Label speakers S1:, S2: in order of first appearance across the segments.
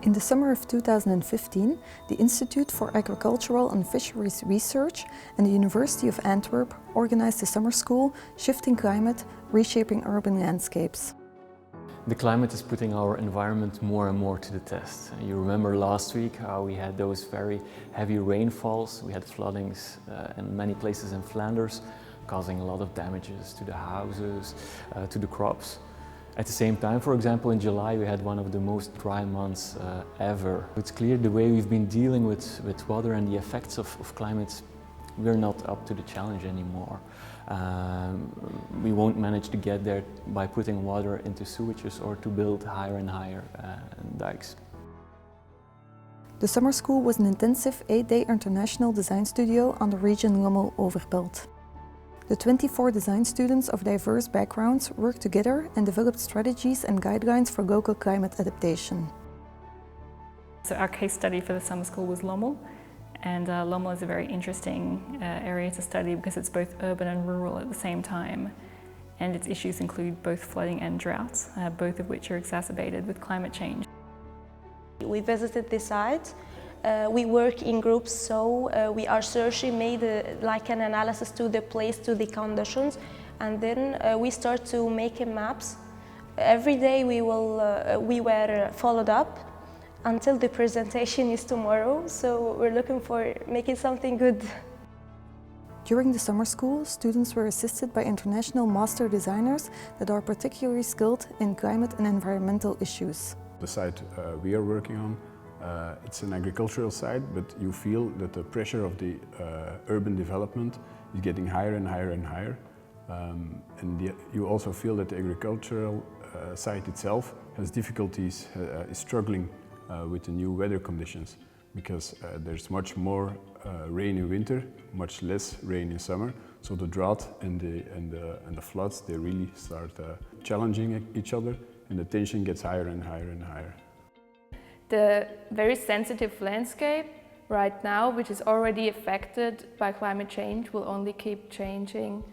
S1: In the summer of 2015, the Institute for Agricultural and Fisheries Research and the University of Antwerp organized a summer school, Shifting Climate, Reshaping Urban Landscapes.
S2: The climate is putting our environment more and more to the test. You remember last week how we had those very heavy rainfalls. We had floodings in many places in Flanders, causing a lot of damages to the houses, to the crops. At the same time, for example, in July we had one of the most dry months ever. It's clear the way we've been dealing with water and the effects of climate, we're not up to the challenge anymore. We won't manage to get there by putting water into sewages or to build higher and higher dikes.
S1: The summer school was an intensive 8-day international design studio on the region Lommel-Overpelt. The 24 design students of diverse backgrounds worked together and developed strategies and guidelines for local climate adaptation.
S3: So our case study for the summer school was Lommel, and Lommel is a very interesting area to study because it's both urban and rural at the same time, and its issues include both flooding and droughts, both of which are exacerbated with climate change.
S4: We visited the site. We work in groups, so we are searching, made like an analysis to the place, to the conditions, and then we start to make maps. Every day we were followed up until the presentation is tomorrow, so we're looking for making something good.
S1: During the summer school, students were assisted by international master designers that are particularly skilled in climate and environmental issues.
S5: The site we are working on, it's an agricultural site, but you feel that the pressure of the urban development is getting higher and higher and higher. You also feel that the agricultural site itself has difficulties, is struggling with the new weather conditions, because there's much more rain in winter, much less rain in summer. So the drought and the floods, they really start challenging each other, and the tension gets higher and higher and higher.
S6: The very sensitive landscape right now, which is already affected by climate change, will only keep changing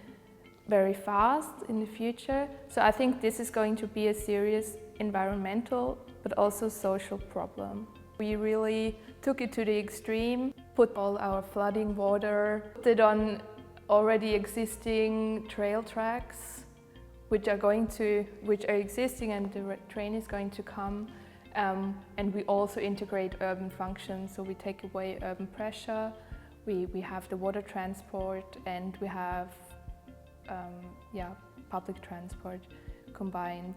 S6: very fast in the future. So I think this is going to be a serious environmental but also social problem. We really took it to the extreme, put all our flooding water, put it on already existing trail tracks which are existing, and the train is going to come. And we also integrate urban functions, so we take away urban pressure, we have the water transport, and we have public transport combined.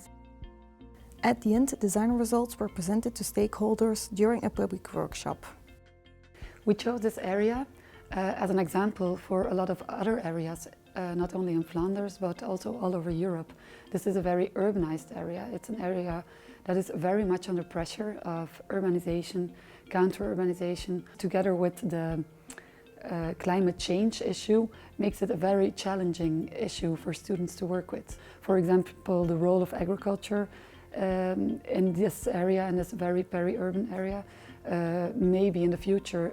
S1: At the end, design results were presented to stakeholders during a public workshop.
S7: We chose this area as an example for a lot of other areas, not only in Flanders but also all over Europe. This is a very urbanized area. It's an area that is very much under pressure of urbanization, counter-urbanization, together with the climate change issue, makes it a very challenging issue for students to work with. For example, the role of agriculture in this area, in this very peri-urban area. Maybe in the future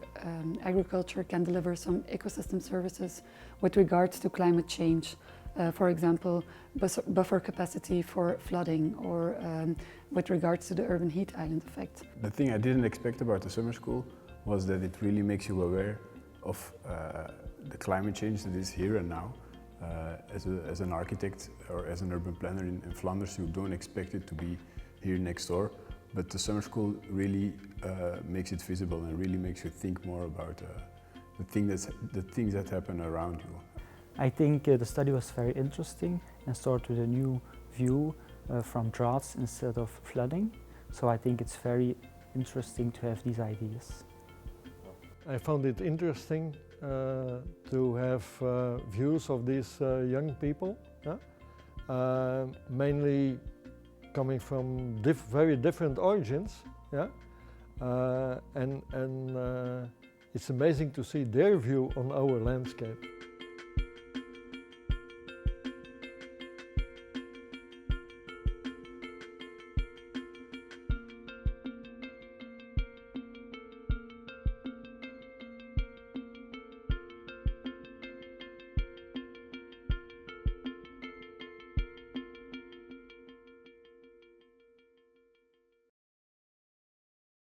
S7: agriculture can deliver some ecosystem services with regards to climate change. For example, buffer capacity for flooding, or with regards to the urban heat island effect.
S5: The thing I didn't expect about the summer school was that it really makes you aware of the climate change that is here and now. As an architect or as an urban planner in Flanders, you don't expect it to be here next door, but the summer school really makes it visible and really makes you think more about the things that happen around you.
S8: I think the study was very interesting and started with a new view from droughts instead of flooding. So I think it's very interesting to have these ideas.
S9: I found it interesting to have views of these young people, mainly coming from very different origins, and it's amazing to see their view on our landscape.